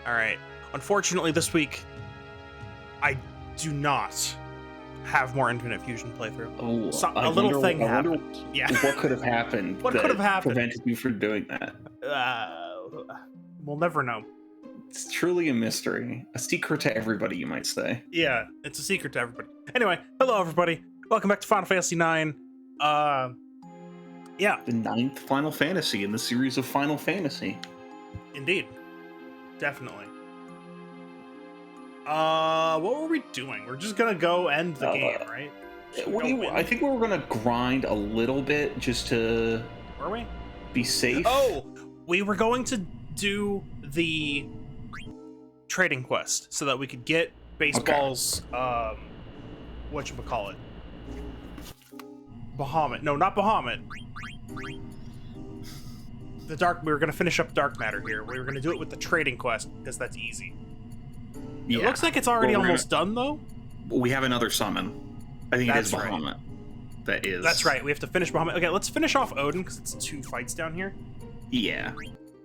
All right. Unfortunately, this week, I do not have more Infinite Fusion playthrough. Oh, So, a little thing happened. Yeah. What could have happened? What could have happened? Prevented you from doing that? We'll never know. It's truly a mystery, a secret to everybody, you might say. Yeah, it's a secret to everybody. Anyway, hello everybody. Welcome back to Final Fantasy IX. Yeah. The 9th Final Fantasy in the series of Final Fantasy. Indeed. Definitely. What were we doing? We're just gonna go end the game, right? I think we were gonna grind a little bit just to... Were we? Be safe. Oh! We were going to do the trading quest so that we could get Baseball's, whatchamacallit? Bahamut. No, not Bahamut. We were going to finish up Dark Matter here. We were going to do it with the trading quest because that's easy. Yeah. It looks like it's already almost done, though. We have another summon. I think it is Bahamut. Right. That is. That's right. We have to finish Bahamut. Okay, let's finish off Odin because it's 2 fights down here. Yeah.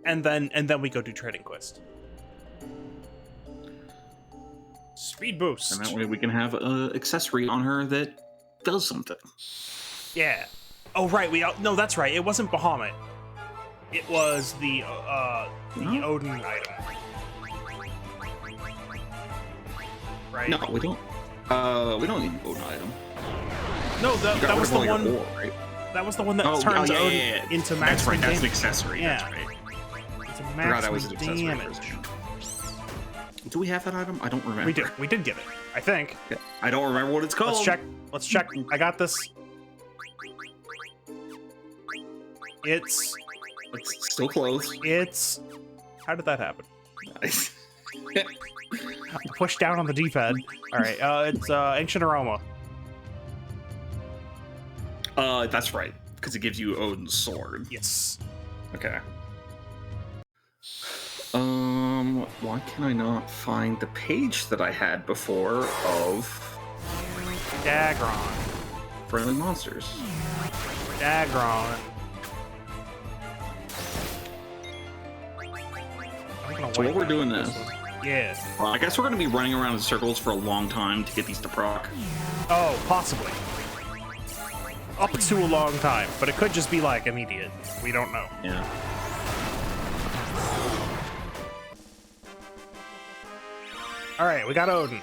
And then we go do trading quest. Speed boost. And that way we can have an accessory on her that does something. Yeah. Oh right. No, that's right. It wasn't Bahamut. It was the Odin item. Right. No, we don't. We don't need an Odin item. No, that was the one. Ore, right? That was the one that turns Odin into maximum That's right. That's damage. an accessory. Yeah. That's right. It's a maximum damage. Do we have that item? I don't remember. We do. We did get it. I think. Yeah. I don't remember what it's called. Let's check. I got this. It's still closed. How did that happen? Nice. Push down on the D-pad. All right. It's Ancient Aroma. That's right, because it gives you Odin's sword. Yes. Okay. Why can I not find the page that I had before of Dagron. Friendly monsters? Dagron. So what we're doing now? Yeah. I guess we're going to be running around in circles for a long time to get these to proc. Oh, possibly. Up to a long time, but it could just be like immediate. We don't know. Yeah. All right, we got Odin.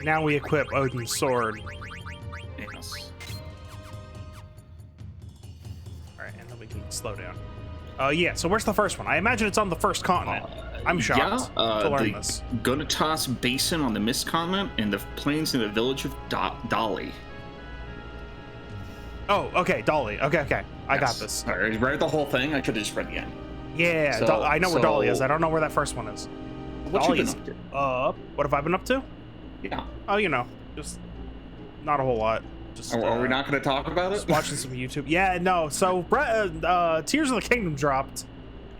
Now we equip Odin's sword. Yes. All right, and then we can slow down. Yeah. So where's the first one? I imagine it's on the first continent. I'm shocked to learn this. Gunatas Basin on the Mist Continent and the plains in the village of Dali. Oh, okay, Dolly. Okay. I got this. All right, read the whole thing. I could have just read the end. Yeah, I know where Dolly is. I don't know where that first one is. What you been up to? What have I been up to? Yeah. Oh, just not a whole lot. Just. Are we not going to talk about it? Just watching some YouTube. Yeah, no. So, Tears of the Kingdom dropped.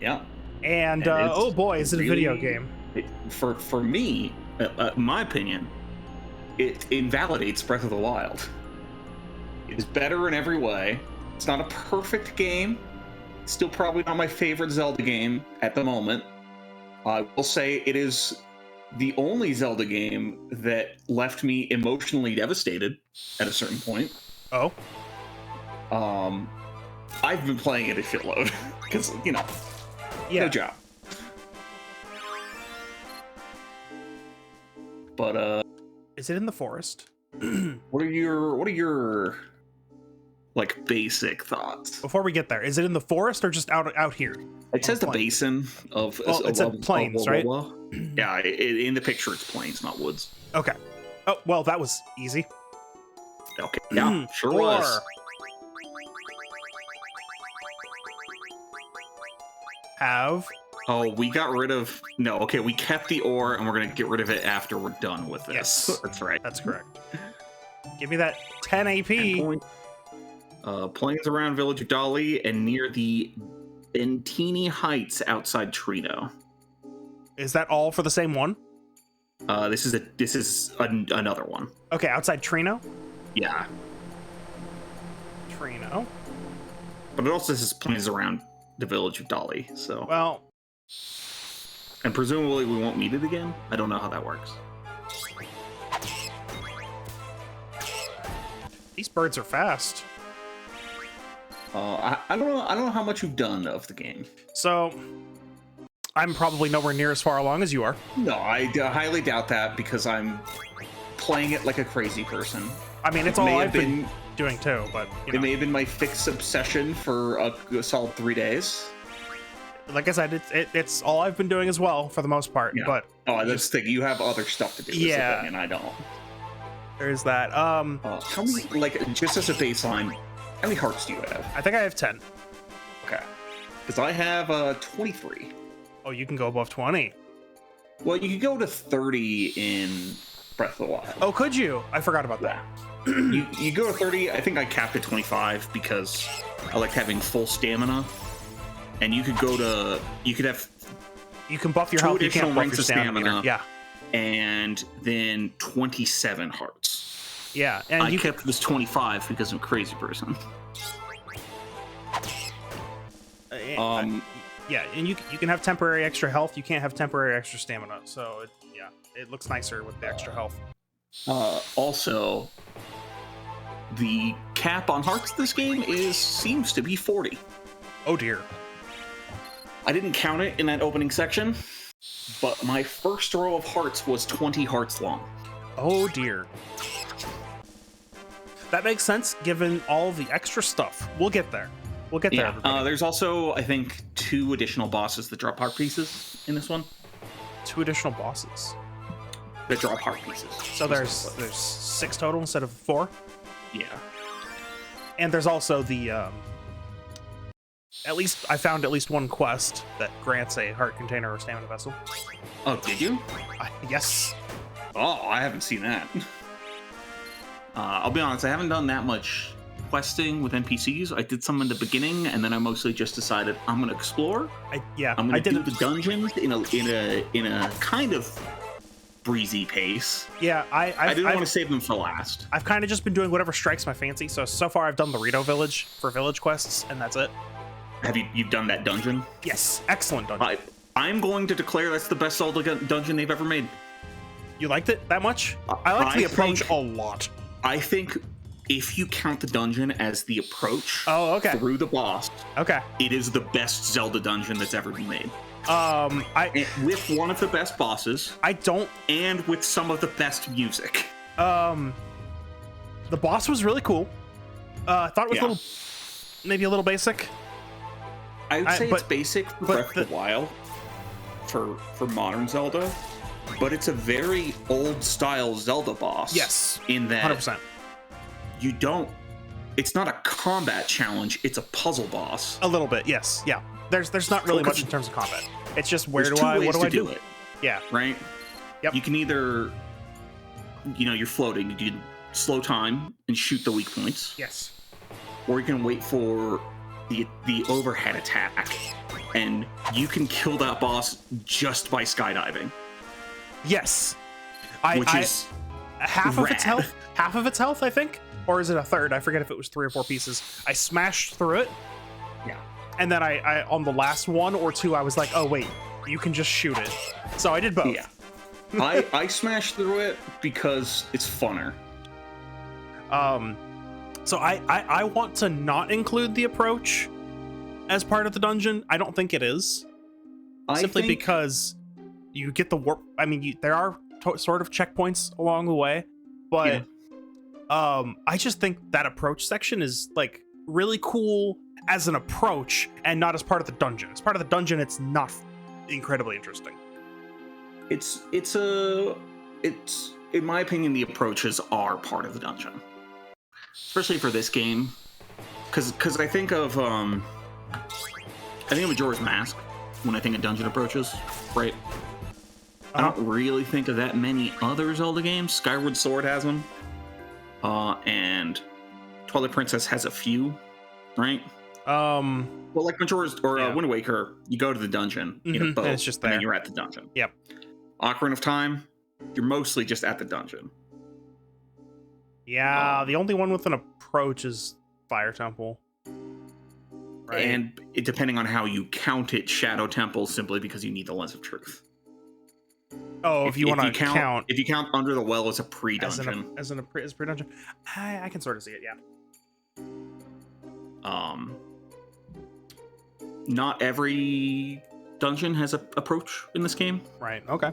Yeah. And oh boy, is it a video game? For me, my opinion, it invalidates Breath of the Wild. It is better in every way. It's not a perfect game. Still probably not my favorite Zelda game at the moment. I will say it is the only Zelda game that left me emotionally devastated at a certain point. Oh. I've been playing it a shitload because, no job. But is it in the forest? What are your like basic thoughts? Before we get there, is it in the forest or just out here? It says the basin of. Well, it's plains, right? Yeah, in the picture it's plains, not woods. Okay. Oh well, that was easy. Okay. Yeah, sure was. Oh, we got rid of... No, okay, we kept the ore, and we're going to get rid of it after we're done with this. Yes. That's right. That's correct. Give me that 10 AP. 10 plains around Village of Dali and near the Bentini Heights outside Trino. Is that all for the same one? This is another one. Okay, outside Trino? Yeah. Trino. But it also says plays around the village of Dolly, so... Well... And presumably we won't meet it again? I don't know how that works. These birds are fast. I don't know. I don't know how much you've done of the game. So, I'm probably nowhere near as far along as you are. No, I highly doubt that because I'm playing it like a crazy person. I mean, it's all I've been doing too, but you know. It may have been my fixed obsession for a solid 3 days. Like I said, it's all I've been doing as well for the most part. Yeah. But that's the thing. You have other stuff to do. Yeah, thing, and I don't. There's that. How many? Like, just as a baseline, how many hearts do you have? I think I have 10. Okay, because I have 23. Oh, you can go above 20. Well, you could go to 30 in Breath of the Wild. Oh, could you? I forgot about that. you go to 30. I think I capped at 25 because I like having full stamina. And you could go to, you could have... You can buff your health, you can't buff your stamina. Yeah. And then 27 hearts. Yeah. And I kept this 25 because I'm a crazy person. Yeah, and you can have temporary extra health. You can't have temporary extra stamina. So, it looks nicer with the extra health. Also, the cap on hearts this game seems to be 40. Oh, dear. I didn't count it in that opening section, but my first row of hearts was 20 hearts long. Oh dear. That makes sense given all the extra stuff. We'll get there. We'll get there. There's also, I think, 2 additional bosses that drop heart pieces in this one. 2 additional bosses that drop heart pieces. So there's 6 total instead of 4. Yeah. And there's also the I found at least one quest that grants a heart container or stamina vessel. Oh, did you? Yes. Oh, I haven't seen that. I'll be honest, I haven't done that much questing with NPCs. I did some in the beginning, and then I mostly just decided I'm gonna explore. I'm gonna do the dungeons in a kind of breezy pace. Yeah, I didn't want to save them for last. I've kind of just been doing whatever strikes my fancy. So far I've done the Rito Village for village quests, and that's it. Have you've done that dungeon? Yes, excellent dungeon. I'm going to declare that's the best Zelda dungeon they've ever made. You liked it that much? I liked the approach a lot. I think if you count the dungeon as the approach through the boss, it is the best Zelda dungeon that's ever been made. With one of the best bosses. And with some of the best music. The boss was really cool. I thought it was maybe a little basic. I would say it's basic for Breath of the Wild for modern Zelda, but it's a very old style Zelda boss. Yes, in that 100%. It's not a combat challenge; it's a puzzle boss. A little bit, yes, yeah. There's not really much in terms of combat. It's just what do I do? It. Yeah. Right. Yep. You can either, you're floating. You can slow time and shoot the weak points. Yes. Or you can wait for the overhead attack, and you can kill that boss just by skydiving. Yes. Which is half of its health. Half of its health, I think, or is it a third? I forget if it was 3 or 4 pieces. I smashed through it. Yeah. And then I on the last 1 or 2, I was like, oh wait, you can just shoot it. So I did both. Yeah. I smashed through it because it's funner. So I want to not include the approach as part of the dungeon. I don't think it is. Simply because you get the warp. I mean, there are sort of checkpoints along the way, but I just think that approach section is like really cool as an approach and not as part of the dungeon. As part of the dungeon, it's not incredibly interesting. It's in my opinion, the approaches are part of the dungeon. Especially for this game, because I think of Majora's Mask when I think of dungeon approaches, right? I don't really think of that many other Zelda games. Skyward Sword has them, and Twilight Princess has a few, right? Well, like Majora's or Wind Waker, you go to the dungeon, in a boat, and it's just there, and then you're at the dungeon. Yep. Ocarina of Time, you're mostly just at the dungeon. Yeah, the only one with an approach is Fire Temple. Right. And depending on how you count it, Shadow Temple, simply because you need the Lens of Truth. Oh, if you want to count. If you count Under the Well as a As pre-dungeon. a pre-dungeon. I can sort of see it, yeah. Not every dungeon has a approach in this game. Right, okay.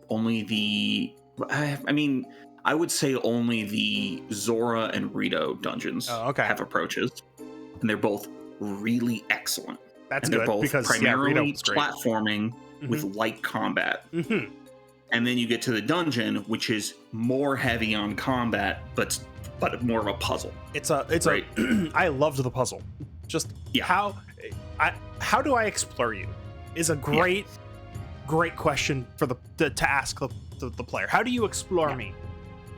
Only the... I mean, I would say only the Zora and Rito dungeons have approaches. And they're both really excellent. That's and they're good, both because primarily platforming with light combat. And then you get to the dungeon, which is more heavy on combat, but more of a puzzle. It's right? I loved the puzzle. Just how do I explore you is a great question for to ask the player. How do you explore me?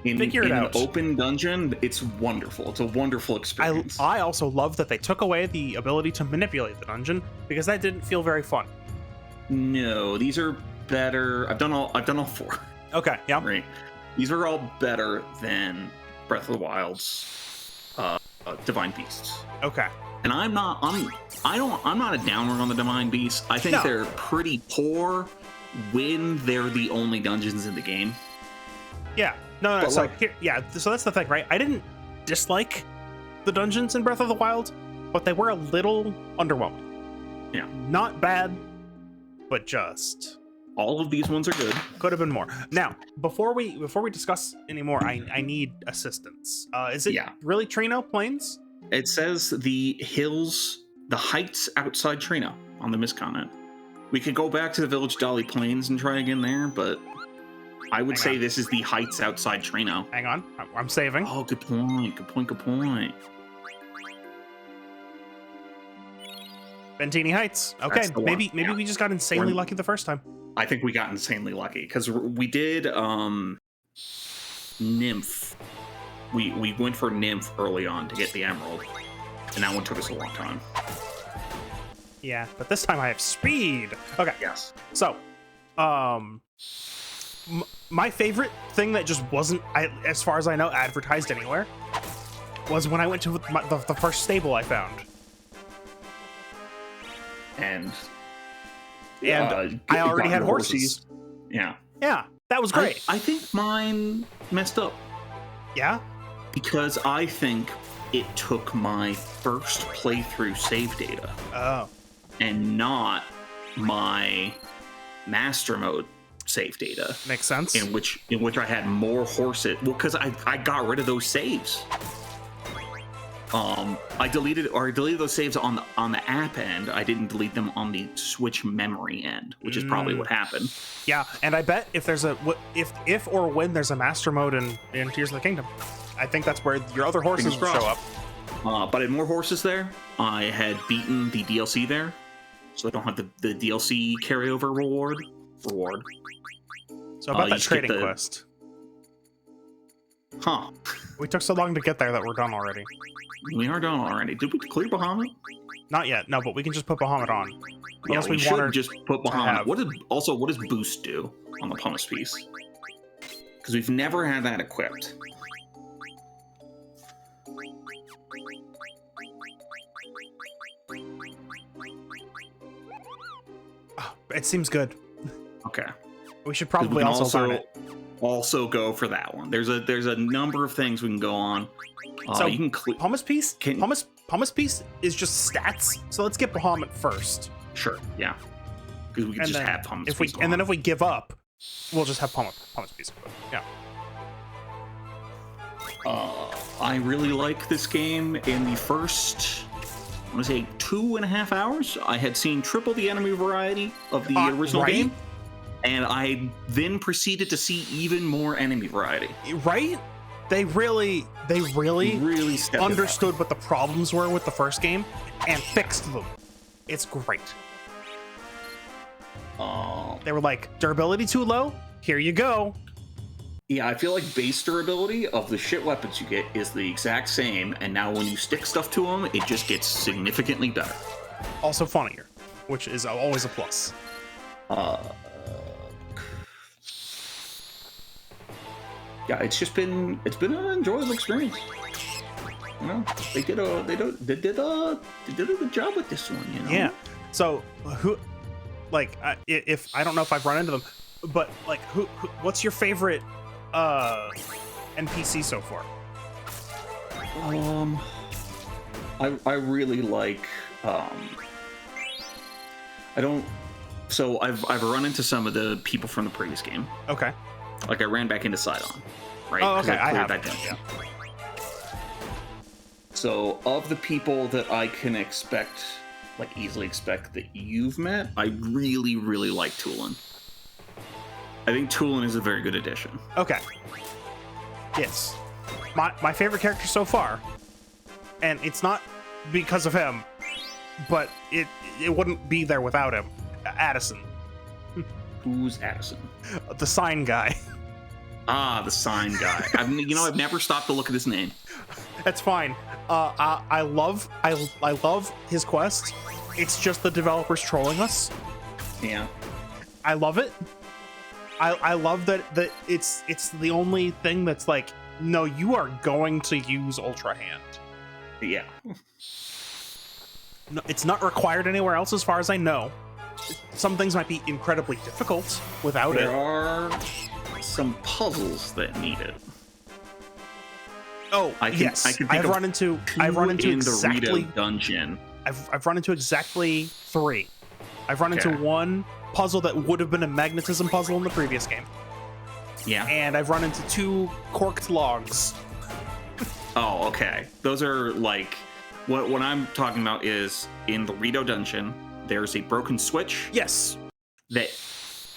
Figure it out. In an open dungeon, it's wonderful. It's a wonderful experience. I also love that they took away the ability to manipulate the dungeon, because that didn't feel very fun. No, these are better. I've done all 4. Okay, yeah. Right. These are all better than Breath of the Wild's Divine Beasts. Okay. And I'm not a downer on the Divine Beasts. I think they're pretty poor when they're the only dungeons in the game. Yeah. No. So so that's the thing, right? I didn't dislike the dungeons in Breath of the Wild, but they were a little underwhelming. Yeah. Not bad, but just... All of these ones are good. Could have been more. Now, before we discuss anymore, I need assistance. Is it really Trino Plains? It says the hills, the heights outside Trino on the Mist Continent. We could go back to the Village Dali Plains and try again there, but I would say this is the heights outside Trino. Hang on, I'm saving. Oh, good point. Bentini Heights. Okay, maybe we just got insanely lucky the first time. I think we got insanely lucky because we did Nymph. We went for Nymph early on to get the Emerald, and that one took us a long time. Yeah, but this time I have speed. Okay. Yes. So, my favorite thing that just wasn't, as far as I know, advertised anywhere was when I went to the first stable I found. And I already had horses. Yeah. Yeah, that was great. I think mine messed up. Yeah? Because I think it took my first playthrough save data. Oh. And not my master mode save data. Makes sense. In which I had more horses. Well, because I got rid of those saves. I deleted those saves on the app end. I didn't delete them on the Switch memory end, which is probably what happened. Yeah, and I bet if there's if or when there's a master mode in Tears of the Kingdom, I think that's where your other horses will show up. But I had more horses there. I had beaten the DLC there, so I don't have the DLC carryover reward. So about that trading quest. Huh. We took so long to get there that we're done already. We are done already. Did we clear Bahamut? Not yet. No, but we can just put Bahamut on. Yeah, we should just put Bahamut. What does Boost do on the pumice piece? Because we've never had that equipped. Oh, it seems good. Okay. We should probably also go for that one. There's a number of things we can go on. So you can pumice piece. Pumice piece is just stats. So let's get Bahamut first. Sure. Yeah. Because we can just have pumice piece. And then if we give up, we'll just have pumice piece. Yeah. I really like this game. In the first, I want to say 2.5 hours, I had seen triple the enemy variety of the original game. And I then proceeded to see even more enemy variety. Right? They really understood what the problems were with the first game and fixed them. It's great. They were like, durability too low? Here you go. Yeah, I feel like base durability of the shit weapons you get is the exact same, and now when you stick stuff to them, it just gets significantly better. Also funnier, which is always a plus. Yeah, it's been an enjoyable experience. You know, they did a good job with this one. You know. Yeah. So who, like, if I don't know if I've run into them, but like, what's your favorite NPC so far? I really like So I've run into some of the people from the previous game. Okay. Like I ran back into Sidon, right? Oh, okay. I have that yeah. So of the people that I can easily expect that you've met, I really, really like Tulin. I think Tulin is a very good addition. Okay. Yes. My favorite character so far, and it's not because of him, but it wouldn't be there without him. Addison. Who's Addison? The sign guy. Ah, the sign guy. I've never stopped to look at his name. That's fine. I love his quest. It's just the developers trolling us. Yeah. I love it. I love that it's the only thing that's like, no, you are going to use Ultra Hand. Yeah. No, it's not required anywhere else as far as I know. Some things might be incredibly difficult without it. There are some puzzles that need it. Oh, yes. I've run into exactly the Rito dungeon. I've run into exactly 3. I've run into one puzzle that would have been a magnetism puzzle in the previous game. Yeah. And I've run into 2 corked logs. Oh, okay. Those are like what I'm talking about is in the Rito dungeon, there's a broken switch. Yes. That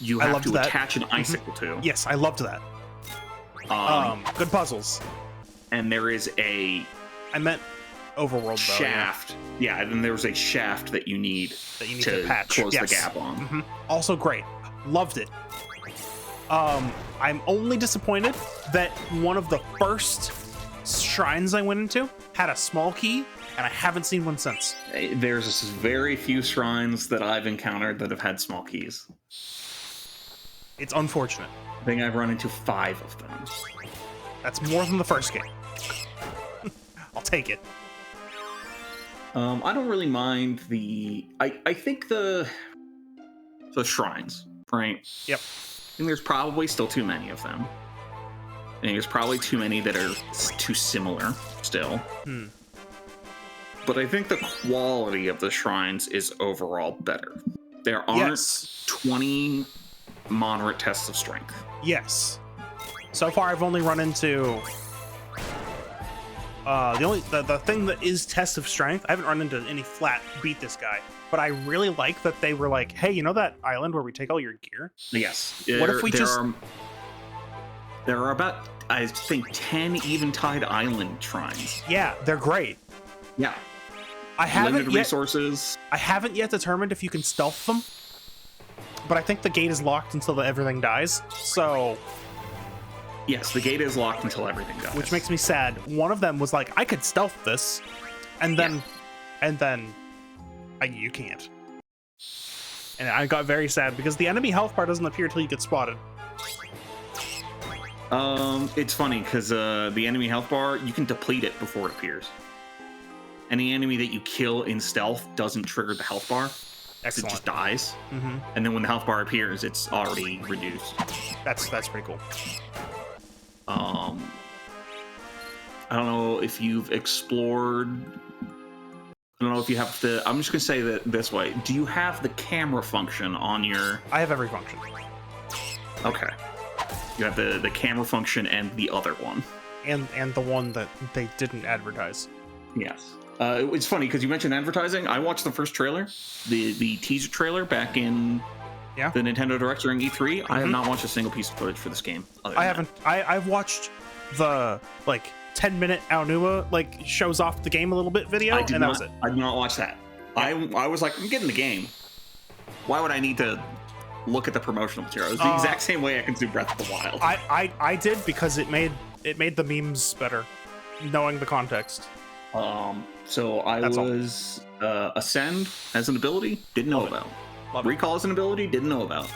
you have to attach an icicle to. Yes, I loved that. Good puzzles. And there is I meant overworld shaft. Yeah, and then there's a shaft that you need to patch. Close the gap on. Also great. Loved it. I'm only disappointed that one of the first shrines I went into had a small key, and I haven't seen one since. There's very few shrines that I've encountered that have had small keys. It's unfortunate. I think I've run into 5 of them. That's more than the first game. I'll take it. I don't really mind I think the shrines, right? Yep. I think there's probably still too many of them. I think there's probably too many that are too similar still. But I think the quality of the shrines is overall better. There aren't 20 moderate tests of strength. Yes. So far, I've only run into the thing that is test of strength. I haven't run into any flat beat this guy, but I really like that they were like, hey, you know that island where we take all your gear? Yes. What if we there are about, I think, 10 Eventide Island shrines. Yeah, they're great. Yeah. Limited resources. I haven't yet determined if you can stealth them, but I think the gate is locked until everything dies. So. Yes, the gate is locked until everything dies. Which makes me sad. One of them was like, I could stealth this, and then you can't. And I got very sad because the enemy health bar doesn't appear until you get spotted. It's funny because the enemy health bar, you can deplete it before it appears. Any enemy that you kill in stealth doesn't trigger the health bar. Excellent. It just dies. And then when the health bar appears, it's already reduced. That's pretty cool. I don't know if you've explored. I don't know if you have the. I'm just gonna say that this way. Do you have the camera function on your? I have every function. Okay. You have the camera function and the other one. And the one that they didn't advertise. Yes. It's funny because you mentioned advertising. I watched the first trailer, the teaser trailer back in the Nintendo Direct during E3. I have not watched a single piece of footage for this game. I haven't. I've watched the 10-minute Aonuma shows off the game a little bit video, and that was it. I did not watch that. Yeah. I was like, I'm getting the game. Why would I need to look at the promotional material? It's the exact same way I consume Breath of the Wild. I did because it made the memes better, knowing the context. So I was Ascend as an ability, didn't know about. Recall as an ability, didn't know about.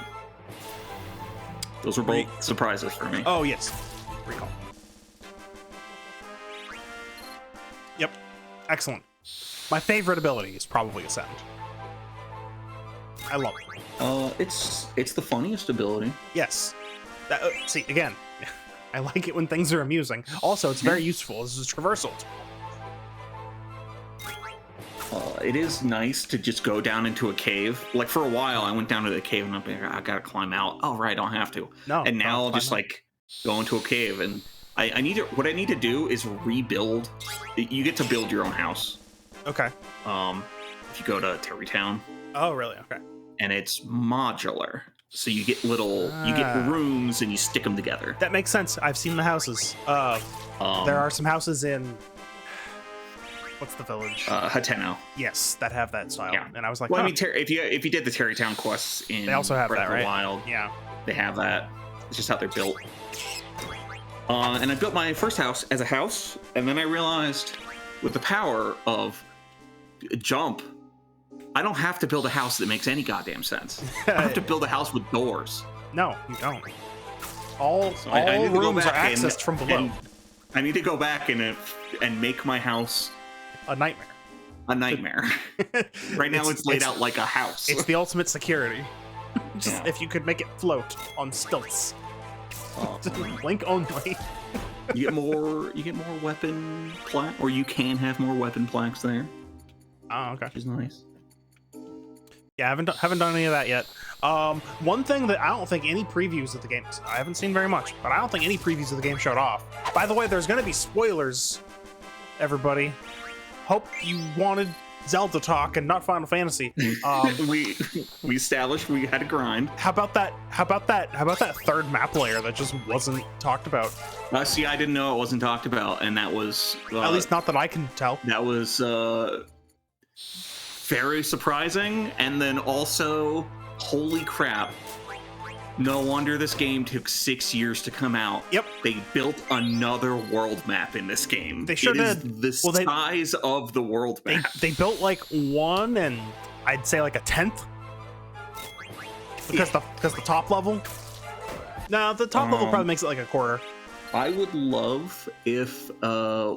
Those were both surprises for me. Oh yes, Recall. Yep. Excellent. My favorite ability is probably Ascend. I love it. It's the funniest ability. Yes. See, again, I like it when things are amusing. Also, it's very useful. This is traversal. It is nice to just go down into a cave. Like, for a while, I went down to the cave and I'm like, I gotta climb out. Oh, right, I don't have to. No. And now I'll just, like, go into a cave. And what I need to do is rebuild. You get to build your own house. Okay. If you go to Terrytown. Oh, really? Okay. And it's modular. So you get you get rooms and you stick them together. That makes sense. I've seen the houses. There are some houses in... What's the village? Hateno. Yes, that have that style. Yeah. And I was like, well, I mean, if you did the Terrytown quests in they also have Breath that, of the right? Wild, yeah, they have that. It's just how they're built. And I built my first house as a house, and then I realized with the power of jump, I don't have to build a house that makes any goddamn sense. I have to build a house with doors. No, you don't. All rooms are accessed from below. I need to go back and make my house a nightmare. A nightmare. Right now it's laid out like a house. It's the ultimate security. Just if you could make it float on stilts. Link only. You get more weapon plaques, or you can have more weapon plaques there. Oh, okay. Which is nice. Yeah, I haven't done any of that yet. One thing that I don't think any previews of the game, I haven't seen very much, but I don't think any previews of the game showed off. By the way, there's going to be spoilers, everybody. Hope you wanted Zelda talk and not Final Fantasy. We established we had to grind. How about that third map layer that just wasn't talked about? See, I didn't know it wasn't talked about, and that was at least not that I can tell. That was very surprising, and then also, holy crap! No wonder this game took 6 years to come out. Yep. They built another world map in this game. They sure did. The size of the world map. They built like one, and I'd say like a 10th. Because the top level. No, the top level probably makes it like a quarter. I would love if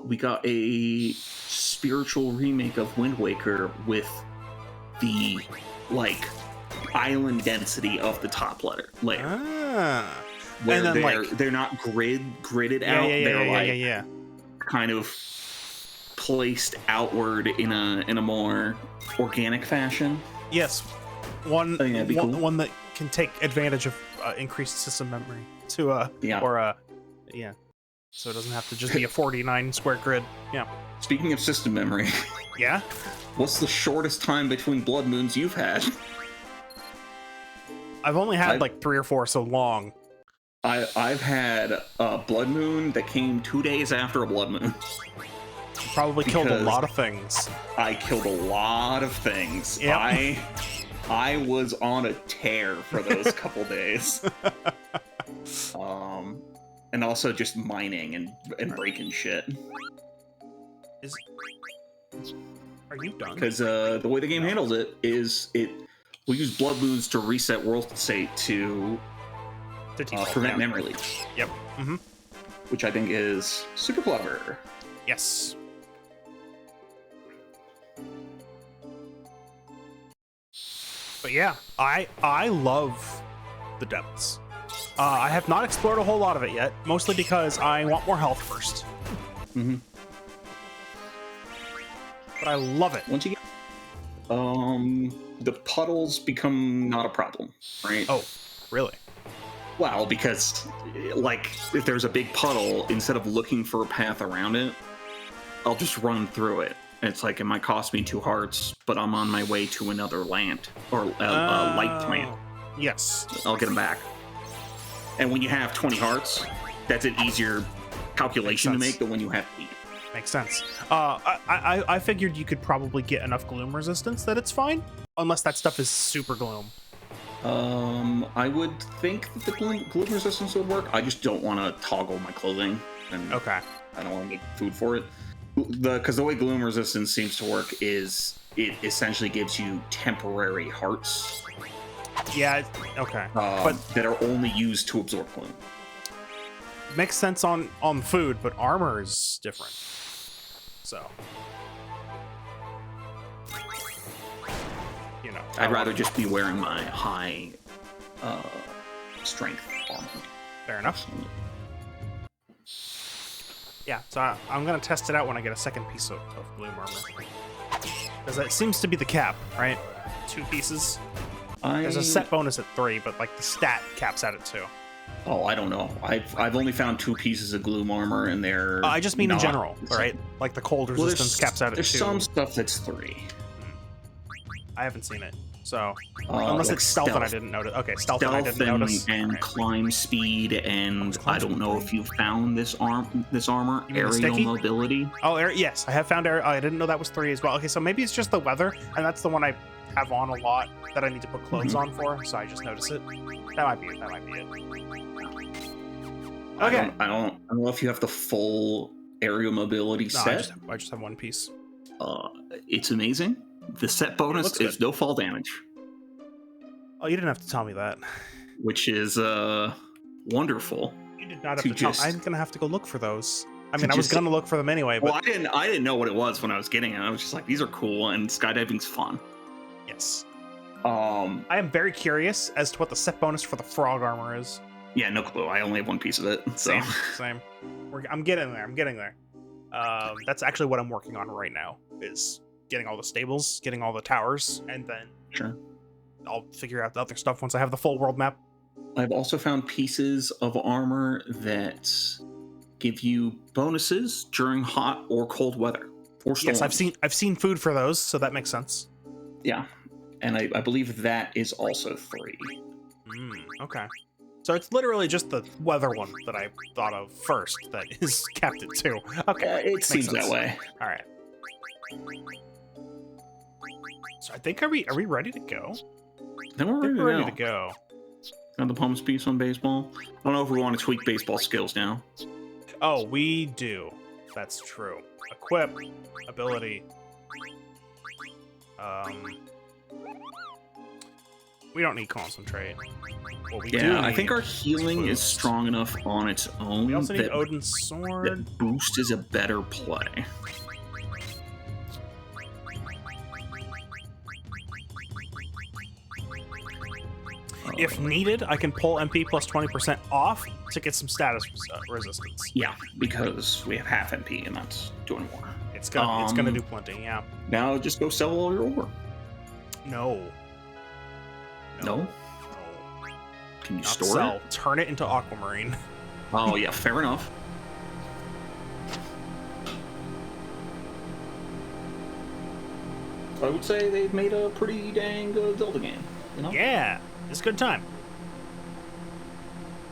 we got a spiritual remake of Wind Waker with the island density of the top layer. Where they're not gridded out. They're kind of placed outward in a more organic fashion. Yes, one cool. One that can take advantage of increased system memory so it doesn't have to just be a 49 square grid. Yeah. Speaking of system memory, yeah, what's the shortest time between blood moons you've had? I've only had like 3 or 4 so long. I've had a blood moon that came 2 days after a blood moon. Probably killed a lot of things. I killed a lot of things. Yep. I was on a tear for those couple days. And also just mining and breaking shit. Are you done? Because the way the game handles it is we'll use blood moons to reset world state to prevent memory leaks. Yep. Mm-hmm. Which I think is super clever. Yes. But yeah, I love the depths. I have not explored a whole lot of it yet, mostly because I want more health first. Mm-hmm. But I love it. Once you get the puddles become not a problem, right? Oh, really? Well, because if there's a big puddle, instead of looking for a path around it, I'll just run through it. It's like, it might cost me 2 hearts, but I'm on my way to another land, or light plant. Yes. I'll get them back. And when you have 20 hearts, that's an easier calculation to make than when you have 8. Makes sense. I figured you could probably get enough gloom resistance that it's fine, unless that stuff is super gloom. I would think that the gloom resistance would work. I just don't want to toggle my clothing. And okay. I don't want to make food for it. Because the way gloom resistance seems to work is it essentially gives you temporary hearts. Yeah, okay. But that are only used to absorb gloom. Makes sense on food, but armor is different. So you know. I'd rather just be wearing my high strength armor. Fair enough. Yeah, so I'm gonna test it out when I get a second piece of gloom armor. Because that seems to be the cap, right? 2 pieces. There's a set bonus at 3, but like the stat caps out at 2. Oh, I don't know. I've only found 2 pieces of gloom armor, and they're. I just mean in general, right? Like the cold resistance caps out at 2. There's some stuff that's 3. I haven't seen it, so unless like it's stealth and I didn't notice. Okay, stealth and I didn't notice. And climb speed, and I don't know if you found this armor. Aerial mobility. Oh, yes, I have found aerial. I didn't know that was 3 as well. Okay, so maybe it's just the weather, and that's the one I have on a lot that I need to put clothes on for, so I just notice it. That might be it. Okay. I don't know if you have the full aerial mobility set. I just have 1 piece. It's amazing. The set bonus is no fall damage. Oh, you didn't have to tell me that. Which is wonderful. You did not have to tell me. I'm gonna have to go look for those. I mean, I was gonna look for them anyway. But... Well, I didn't know what it was when I was getting it. I was just like, these are cool, and skydiving's fun. Yes. I am very curious as to what the set bonus for the frog armor is. Yeah, no clue. I only have 1 piece of it. So. Same. I'm getting there. That's actually what I'm working on right now. Is getting all the stables, getting all the towers, and then I'll figure out the other stuff once I have the full world map. I've also found pieces of armor that give you bonuses during hot or cold weather or storms. Yes, I've seen food for those, so that makes sense. Yeah, and I believe that is also 3. Okay. So it's literally just the weather one that I thought of first that is capped at 2. Okay, it seems that way. All right. So I think are we ready to go? Then we're ready to go. Got the pumps piece on baseball. I don't know if we want to tweak baseball skills now. Oh, we do. That's true. Equip, ability. We don't need concentrate. What we do I think our healing is strong enough on its own. We also need Odin's sword. That boost is a better play. If needed, I can pull MP plus 20% off to get some status resistance. Yeah, because we have half MP and that's doing more. It's gonna do plenty, yeah. Now just go sell all your ore. No. Can you Not store sell. it? Turn it into aquamarine. Oh yeah, fair enough. I would say they've made a pretty dang good Zelda game. You know? Yeah, it's a good time.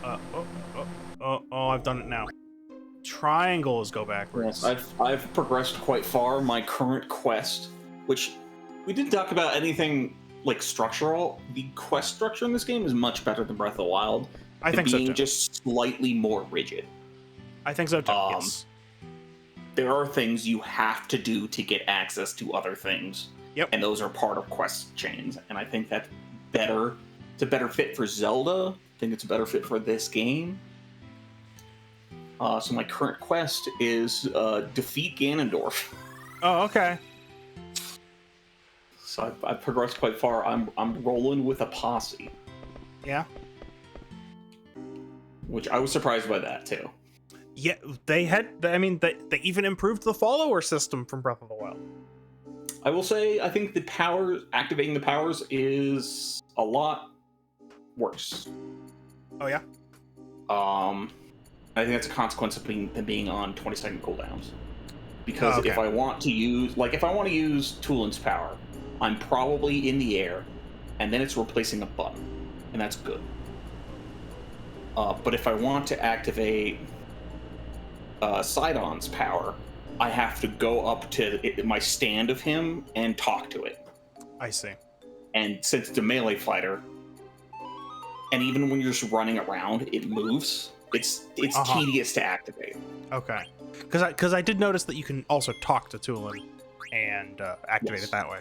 I've done it now. Triangles go backwards. Yes, I've progressed quite far. My current quest, which we didn't talk about anything like structural. The quest structure in this game is much better than Breath of the Wild. I think so too. Being just slightly more rigid. I think so too. Yes. There are things you have to do to get access to other things. Yep. And those are part of quest chains. And I think that's better. It's a better fit for Zelda. I think it's a better fit for this game. So my current quest is defeat Ganondorf. Oh, okay. So I've progressed quite far. I'm rolling with a posse. Yeah. Which I was surprised by that too. Yeah, they even improved the follower system from Breath of the Wild. I will say, I think activating the powers is a lot worse. Oh yeah? I think that's a consequence of them being on 20-second cooldowns. Because if I want to use Tulin's power, I'm probably in the air, and then it's replacing a button, and that's good. But if I want to activate Sidon's power, I have to go up to my stand of him and talk to it. I see. And since it's a melee fighter, and even when you're just running around, it moves. It's tedious to activate. Okay. Because I did notice that you can also talk to Tulin and activate it that way.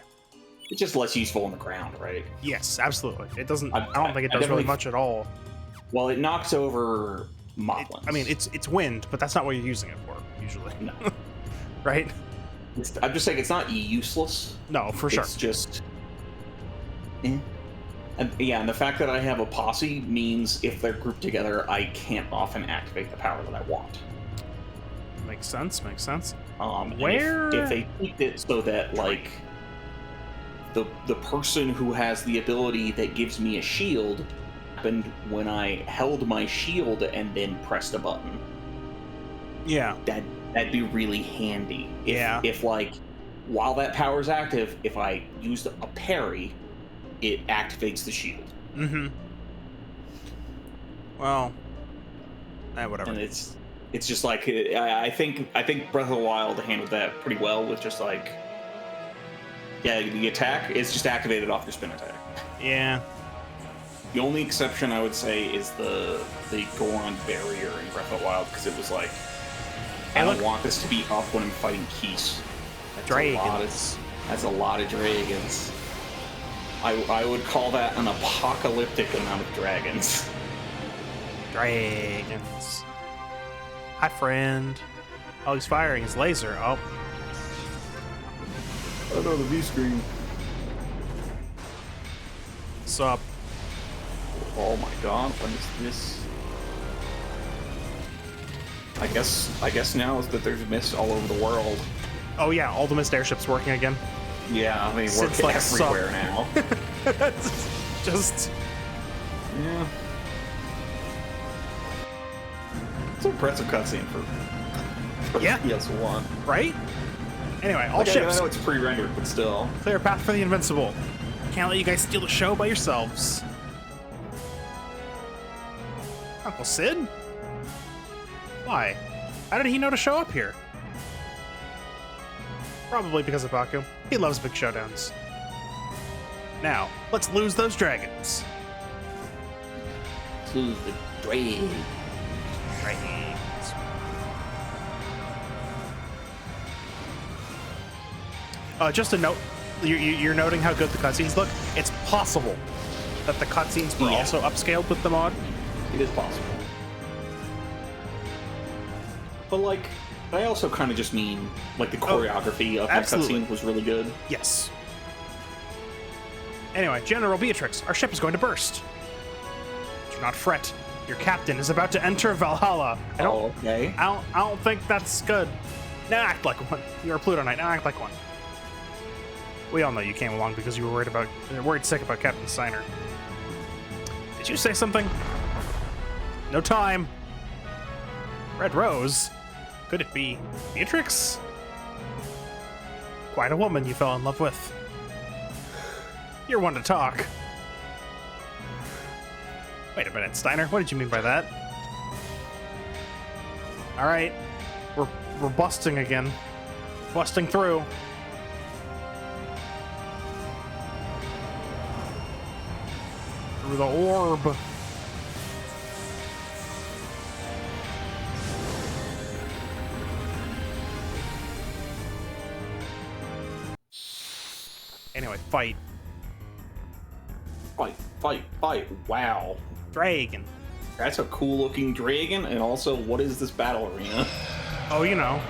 It's just less useful on the ground, right? Yes, absolutely. It doesn't. I don't think it does really much at all. Well, it knocks over moblins. It's wind, but that's not what you're using it for usually. No. Right? I'm just saying it's not useless. No, for sure. It's just And yeah, and the fact that I have a posse means if they're grouped together, I can't often activate the power that I want. Makes sense. Makes sense. Where if they keep it so that like the person who has the ability that gives me a shield happened when I held my shield and then pressed a button. Yeah. That'd be really handy. If like while that power is active, if I used a parry, it activates the shield. Mm-hmm. Well, whatever. And it's just like I think Breath of the Wild handled that pretty well with just like the attack is just activated off your spin attack. Yeah. The only exception I would say is the Goron barrier in Breath of the Wild because it was like I don't want this to be up when I'm fighting Keese. Dragons. That's a lot of dragons. I would call that an apocalyptic amount of dragons. Dragons. Hi, friend. Oh, he's firing his laser. Oh. Oh no, the V screen. What's up? Oh my god, what is this? I guess now is that there's mist all over the world. Oh yeah, all the mist airships working again. Yeah, they work like everywhere now. Just yeah. It's an impressive cutscene for PS1. Right? Anyway, all ships. I know it's pre-rendered, but still. Clear a path for the invincible. Can't let you guys steal the show by yourselves. Uncle Sid? Why? How did he know to show up here? Probably because of Baku. He loves big showdowns. Now, let's lose those dragons. Lose the dragons. Just a note, you're noting how good the cutscenes look. It's possible that the cutscenes were also upscaled with the mod. It is possible. But like, I also kind of just mean like the choreography of that cutscene was really good. Yes. Anyway, General Beatrix, our ship is going to burst. Do not fret. Your captain is about to enter Valhalla. I don't think that's good. Now act like one. You're a Pluto Knight. Now act like one. We all know you came along because you were worried sick about Captain Steiner. Did you say something? No time. Red Rose? Could it be Beatrix? Quite a woman you fell in love with. You're one to talk. Wait a minute, Steiner. What did you mean by that? All right, we're busting again. Busting through. Through the orb. Anyway, fight. Fight. Wow. Dragon. That's a cool looking dragon, and also, what is this battle arena? Oh, you know.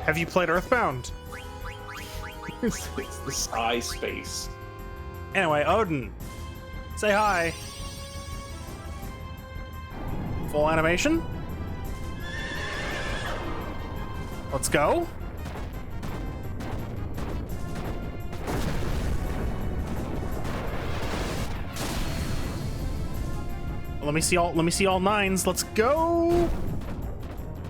Have you played Earthbound? It's the Psy space. Anyway, Odin. Say hi. Full animation. Let's go. Let me see all nines. Let's go.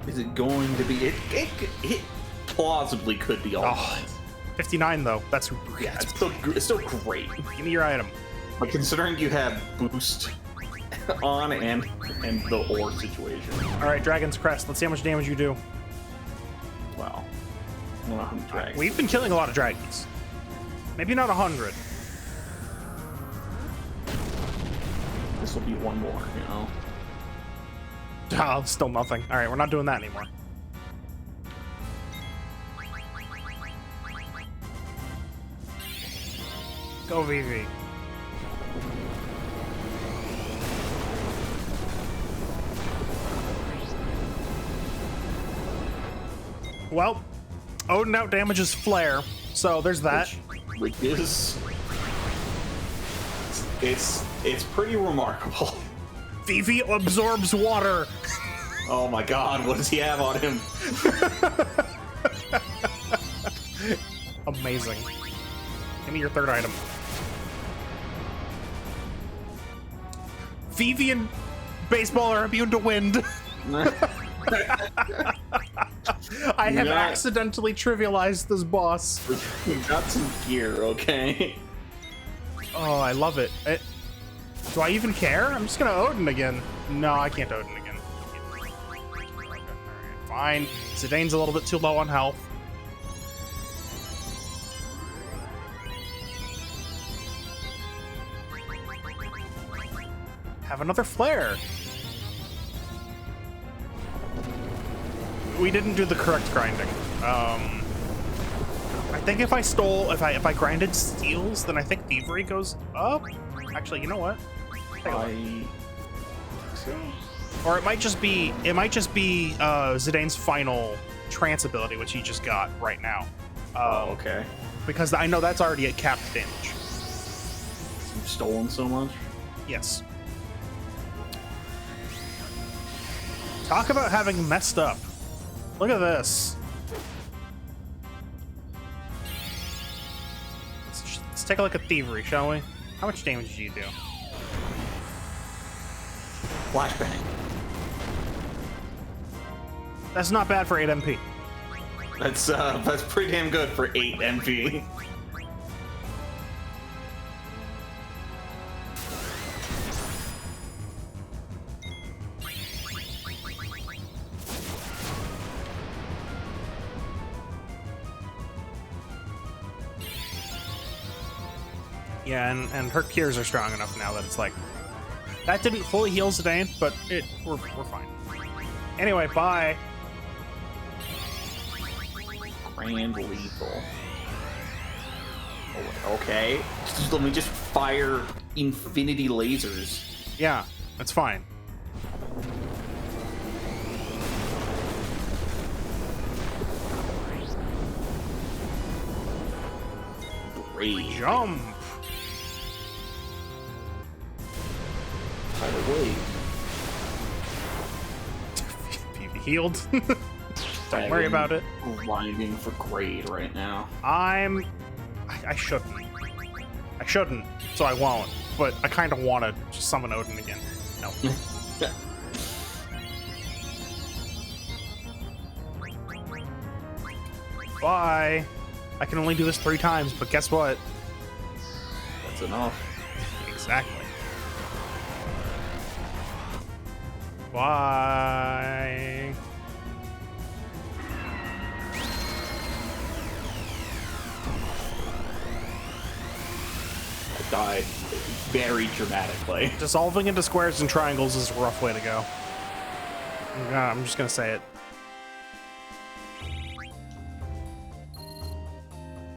Is it going to be? It plausibly could be all nines. 59 though. That's it's still great. Give me your item. But considering you have boost on and the ore situation. All right, Dragon's Crest. Let's see how much damage you do. Wow. 100 dragons. We've been killing a lot of dragons. Maybe not 100. This will be one more, you know. Oh, still nothing. All right, we're not doing that anymore. Go, VV. Well, Odin out damages Flare, so there's that. Which is It's pretty remarkable. Vivi absorbs water. Oh my god, what does he have on him? Amazing. Give me your third item. Vivi and baseball are immune to wind. I have accidentally trivialized this boss. We got some gear, okay? Oh, I love it. Do I even care? I'm just gonna Odin again. No, I can't Odin again. Alright, fine. Zidane's a little bit too low on health. Have another flare. We didn't do the correct grinding. I think if I grinded steals, then I think thievery goes up. Actually, you know what? Or it might just be Zidane's final trance ability, which he just got right now. Okay. Because I know that's already at capped damage. You've stolen so much? Yes. Talk about having messed up. Look at this. Let's take a look at thievery, shall we? How much damage do you do? Flashbang. That's not bad for 8 MP. That's pretty damn good for 8 MP. Yeah, and her cures are strong enough now that it's like... That didn't fully heal Zidane, but we're fine. Anyway, bye. Grand lethal. Oh, okay. Let me just fire infinity lasers. Yeah, that's fine. Great. Jump! By the way, PV healed. Don't worry about it. Grinding for grade right now. I shouldn't. I shouldn't, so I won't. But I kind of want to just summon Odin again. No. Bye. I can only do this 3 times, but guess what? That's enough. Exactly. Bye. I died very dramatically. Dissolving into squares and triangles is a rough way to go. I'm just gonna say it.